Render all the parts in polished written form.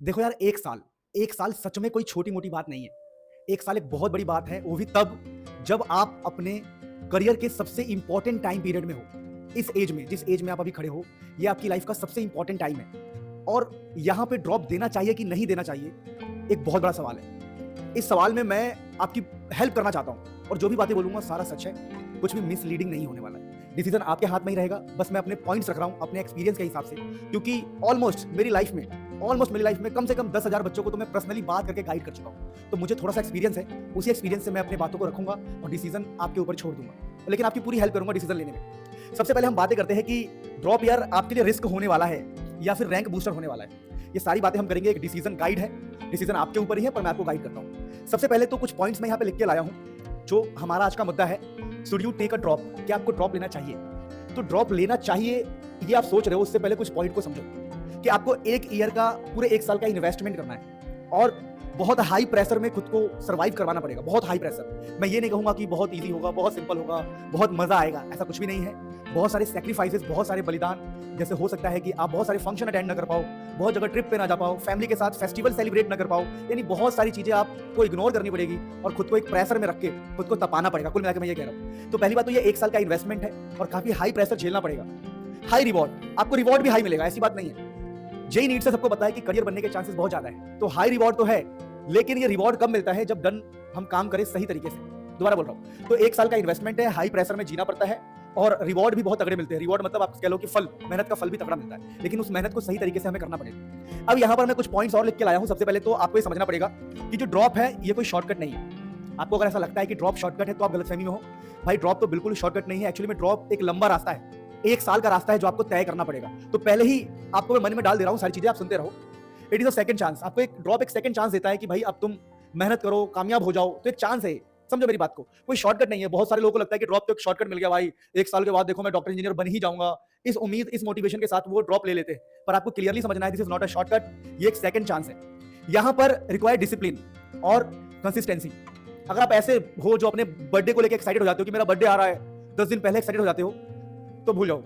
देखो यार, 1 साल सच में कोई छोटी-मोटी बात नहीं है। 1 साल एक बहुत बड़ी बात है, वो भी तब जब आप अपने करियर के सबसे इम्पोर्टेंट टाइम पीरियड में हो। इस एज में, जिस एज में आप अभी खड़े हो, ये आपकी लाइफ का सबसे इम्पोर्टेंट टाइम है। और यहाँ पे ड्रॉप देना चाहिए कि नहीं देना चाहिए, एक बहुत बड़ा सवाल है। इस सवाल में मैं आपकी हेल्प करना चाहता हूँ और जो भी बातें बोलूँगा सारा सच है, कुछ भी मिसलीडिंग नहीं होने वाला है। डिसीजन आपके हाथ में ही रहेगा, बस मैं अपने पॉइंट्स रख रहा हूँ अपने एक्सपीरियंस के हिसाब से, क्योंकि ऑलमोस्ट मेरी लाइफ में कम से कम 10,000 बच्चों को तो मैं पर्सनली बात करके गाइड कर चुका हूँ। तो मुझे थोड़ा सा एक्सपीरियंस है, उसी एक्सपीरियंस से मैं अपनी बातों को रखूंगा और डिसीजन आपके ऊपर छोड़ दूंगा, लेकिन आपकी पूरी हेल्प करूंगा डिसीजन लेने में। सबसे पहले हम बातें करते हैं कि ड्रॉप ईयर आपके लिए रिस्क होने वाला है या फिर रैंक बूस्टर होने वाला है। ये सारी बातें हम करेंगे, एक डिसीजन गाइड है, डिसीजन आपके ऊपर ही है, पर मैं आपको गाइड करता हूँ। सबसे पहले तो कुछ पॉइंट्स मैं यहाँ पे लिख के लाया हूँ, जो हमारा आज का मुद्दा है। Should you take a drop? क्या आपको ड्रॉप लेना चाहिए? तो ड्रॉप लेना चाहिए ये आप सोच रहे हो, उससे पहले कुछ पॉइंट को समझो कि आपको एक ईयर का, पूरे 1 साल का इन्वेस्टमेंट करना है और बहुत हाई प्रेशर में खुद को सर्वाइव करवाना पड़ेगा। बहुत हाई प्रेशर। मैं ये नहीं कहूंगा कि बहुत इजी होगा, बहुत सिंपल होगा, बहुत मजा आएगा, ऐसा कुछ भी नहीं है। बहुत सारे सैक्रिफाइसेस, बहुत सारे बलिदान। जैसे हो सकता है कि आप बहुत सारे फंक्शन अटेंड न कर पाओ, बहुत जगह ट्रिप पे ना जा पाओ, फैमिली के साथ फेस्टिवल सेलिब्रेट न कर पाओ, यानी बहुत सारी चीजें आपको इग्नोर करनी पड़ेगी और खुद को एक प्रेशर में रख के खुद को तपाना पड़ेगा। कुल मिलाकर मैं ये कह रहा हूँ। तो पहली बात तो ये 1 साल का इन्वेस्टमेंट है और काफी हाई प्रेशर झेलना पड़ेगा। हाई रिवॉर्ड, आपको रिवॉर्ड भी हाई मिलेगा, ऐसी बात नहीं है। जेई नीट से सबको पता है कि करियर बनने के चांसेस बहुत ज्यादा है, तो हाई रिवॉर्ड तो है, लेकिन ये रिवॉर्ड कब मिलता है? जब डन हम काम करें सही तरीके से। दोबारा बोल रहा हूँ, तो 1 साल का इन्वेस्टमेंट है, हाई प्रेशर में जीना पड़ता है और रिवॉर्ड भी बहुत तगड़े मिलते हैं। रिवॉर्ड मतलब आप कह लो कि फल, मेहनत का फल भी तगड़ा मिलता है, लेकिन उस मेहनत को सही तरीके से हमें करना पड़ेगा। अब यहाँ पर मैं कुछ पॉइंट्स और लिख के लाया हूँ। सबसे पहले तो आपको ये समझना पड़ेगा कि जो ड्रॉप है ये कोई शॉर्टकट नहीं है। आपको अगर ऐसा लगता है कि ड्रॉप शॉर्टकट है तो आप गलतफहमी में हो। भाई ड्रॉप तो बिल्कुल शॉर्टकट नहीं है। एक्चुअली में ड्रॉप एक लंबा रास्ता है, 1 साल का रास्ता है जो आपको तय करना पड़ेगा। तो पहले ही आपको मैं मन में डाल दे रहा हूँ, सारी चीजें आप सुनते रहो। It is a second chance. आपको एक ड्रॉप एक सेकंड चांस देता है कि भाई अब तुम मेहनत करो, कामयाब हो जाओ, तो एक चांस है। समझो मेरी बात को, कोई शॉर्टकट नहीं है। बहुत सारे लोगों को लगता है कि ड्रॉप तो एक शॉर्टकट मिल गया भाई, 1 साल के बाद देखो मैं डॉक्टर इंजीनियर बन ही जाऊंगा, इस उम्मीद, इस मोटिवेशन के साथ वो ड्रॉप ले लेते हैं। पर आपको क्लियरली समझना है, this is not a shortcut, ये एक सेकंड चांस है। यहाँ पर रिक्वायर डिसिप्लिन और कंसिस्टेंसी। अगर आप ऐसे हो जो अपने बर्थडे को लेकर एक्साइटेड हो जाते हो कि मेरा बर्थडे आ रहा है, 10 दिन पहले एक्साइटेड हो जाते हो, तो भूल जाओ।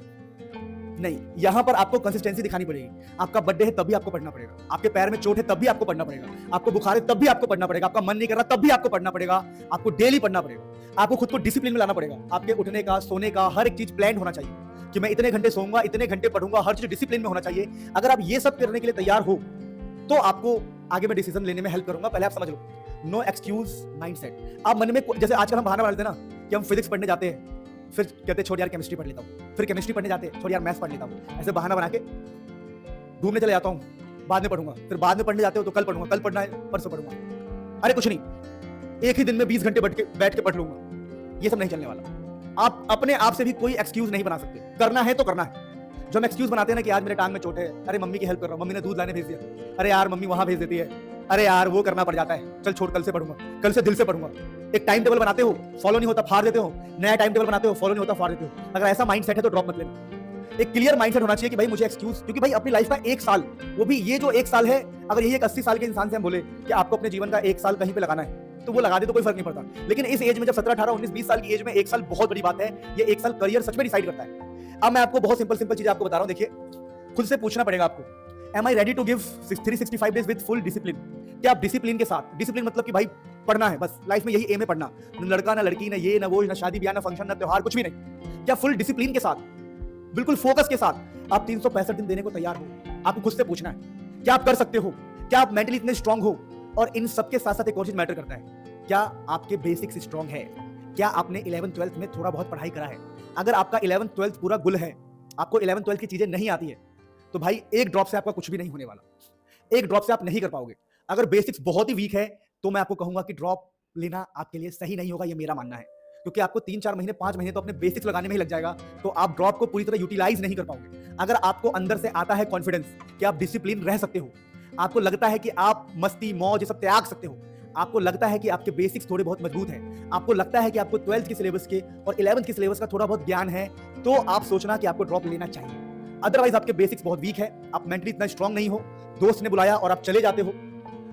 नहीं, यहां पर आपको कंसिस्टेंसी दिखानी पड़ेगी। आपका बर्थडे है तब भी आपको पढ़ना पड़ेगा, आपके पैर में चोट है तब भी आपको पढ़ना पड़ेगा, आपको बुखार है तब भी आपको पढ़ना पड़ेगा, आपका मन नहीं कर रहा तब भी आपको पढ़ना पड़ेगा, आपको डेली पढ़ना पड़ेगा। आपको खुद को डिसिप्लिन में लाना पड़ेगा। आपके उठने का, सोने का, हर एक चीज प्लान होना चाहिए कि मैं इतने घंटे सोऊंगा, इतने घंटे पढ़ूंगा, हर चीज डिसिप्लिन में होना चाहिए। अगर आप ये सब करने के लिए तैयार हो तो आपको आगे मैं डिसीजन लेने में हेल्प करूंगा। पहले आप समझ लो, नो एक्सक्यूज माइंडसेट। आप मन में, जैसे आजकल हम बहाना बना लेते हैं ना कि हम फिजिक्स पढ़ने जाते हैं, फिर कहते छोड़ यार केमिस्ट्री पढ़ लेता हूँ, फिर केमिस्ट्री पढ़ने जाते छोड़ यार मैथ्स पढ़ लेता हूँ, ऐसे बहाना बना के घूमने चले जाता हूँ, बाद में पढ़ूंगा, फिर बाद में पढ़ने जाते हो तो कल पढ़ूंगा, कल पढ़ना है परसों पढ़ूंगा। अरे कुछ नहीं, एक ही दिन में 20 घंटे बैठ के पढ़ लूंगा। ये सब नहीं चलने वाला। आप अपने आप से भी कोई एक्सक्यूज नहीं बना सकते। करना है तो करना है। जो हम एक्सक्यूज बनाते हैं ना कि आज मेरे टांग में चोट है, अरे मम्मी की हेल्प कर रहा हूँ, मम्मी ने दूध लाने भेज दिया, अरे यार मम्मी वहां भेज देती है, अरे यार वो करना पड़ जाता है, चल छोड़ कल से पढ़ूंगा, कल से दिल से पढ़ूंगा। एक टाइम टेबल बनाते हो, फॉलो नहीं होता फाड़ देते हो, नया टाइम टेबल बनाते हो, फॉलो नहीं होता फाड़ देते हो। अगर ऐसा माइंडसेट है तो ड्रॉप मत लेना। एक क्लियर माइंडसेट होना चाहिए कि भाई मुझे एक्सक्यूज, क्योंकि भाई अपनी लाइफ का 1 साल, वो भी ये जो 1 साल है, अगर यही एक 80 साल के इंसान से हम बोले कि आपको अपने जीवन का 1 साल कहीं पे लगाना है तो वो लगा दे तो कोई फर्क नहीं पड़ता। लेकिन इस एज में, जब 17, 18, 19, 20 साल की एज में 1 साल बहुत बड़ी बात है। ये 1 साल करियर सच में डिसाइड करता है। अब मैं आपको बहुत सिंपल चीजें आपको बता रहा हूं। देखिए, खुद से पूछना पड़ेगा आपको, am I ready to give 365 days with full discipline? क्या आप डिसिप्लिन के साथ, डिसिप्लिन मतलब कि भाई पढ़ना है बस, लाइफ में यही एम है पढ़ना, लड़का ना लड़की ना ये ना वो ना शादी ब्याह ना फंक्शन ना त्योहार, कुछ भी नहीं। क्या फुल डिसिप्लिन के साथ, बिल्कुल फोकस के साथ आप 365 दिन देने को तैयार हो? आपको खुद से पूछना है, क्या आप कर सकते हो? क्या आप मेंटली इतने स्ट्रांग हो? और इन सबके साथ साथ एक और चीज मैटर करता है, क्या आपके बेसिक्स स्ट्रांग है? क्या आपने 11th 12th में थोड़ा बहुत पढ़ाई करा है? अगर आपका 11th 12th पूरा गुल है, आपको 11th 12th की चीजें नहीं आती है, तो भाई एक ड्रॉप से आपका कुछ भी नहीं होने वाला। एक ड्रॉप से आप नहीं कर पाओगे। अगर बेसिक्स बहुत ही वीक है तो मैं आपको कहूंगा कि ड्रॉप लेना आपके लिए सही नहीं होगा, ये मेरा मानना है। क्योंकि आपको 3-4 महीने, 5 महीने तो अपने बेसिक्स लगाने में ही लग जाएगा, तो आप ड्रॉप को पूरी तरह यूटिलाइज नहीं कर पाओगे। अगर आपको अंदर से आता है कॉन्फिडेंस कि आप डिसिप्लिन रह सकते हो, आपको लगता है कि आप मस्ती मौज ये सब त्याग सकते हो, आपको लगता है कि आपके बेसिक्स थोड़े बहुत मजबूत हैं, आपको लगता है कि आपको 12th के सिलेबस के और 11th के सिलेबस का थोड़ा बहुत ज्ञान है, तो आप सोचना कि आपको ड्रॉप लेना चाहिए। अदरवाइज आपके बेसिक्स बहुत वीक है, आप मेंटली इतना स्ट्रांग नहीं हो, दोस्त ने बुलाया और आप चले जाते हो,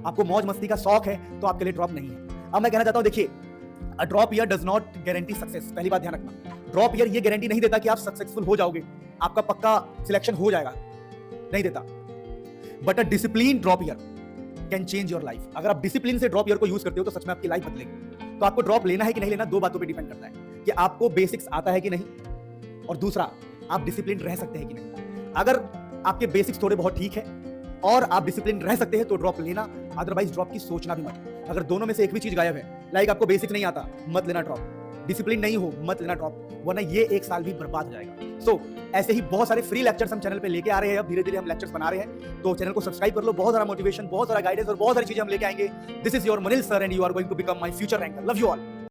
आपको मौज मस्ती का शौक है, तो आपके लिए ड्रॉप नहीं है। अब मैं कहना चाहता हूं, देखिए, a drop year does not guarantee success. पहली बात ध्यान रखना, ड्रॉप ईयर ये गारंटी नहीं देता कि आप सक्सेसफुल हो जाओगे, आपका पक्का सिलेक्शन हो जाएगा, नहीं देता। But a discipline drop year can change your life. अगर आप डिसिप्लिन से ड्रॉप ईयर को यूज करते हो तो सच में आपकी लाइफ बदलेगी। तो आपको ड्रॉप लेना है कि नहीं लेना, दो बातों पे डिपेंड करता है कि आपको बेसिक्स आता है कि नहीं, और दूसरा आप डिसिप्लिन रह सकते हैं कि नहीं। अगर आपके बेसिक्स थोड़े बहुत ठीक है और आप डिसिप्लिन रह सकते हैं तो ड्रॉप लेना, अदरवाइज ड्रॉप की सोचना भी मत। अगर दोनों में से एक भी चीज गायब है, लाइक आपको बेसिक नहीं आता, मत लेना ड्रॉप। डिसिप्लिन नहीं हो, मत लेना ड्रॉप, वरना ये एक साल भी बर्बाद हो जाएगा। सो ऐसे ही बहुत सारे फ्री लेक्चर्स हम चैनल पे लेके आ रहे हैं। अब धीरे धीरे हम लेक्चर्स बना रहे हैं, तो चैनल को सब्सक्राइब कर लो। बहुत सारा मोटिवेशन, बहुत सारा गाइडेंस और बहुत सारी चीजें हम लेके आएंगे। This is your Manil sir and you are going to become my future ranker. Love you all.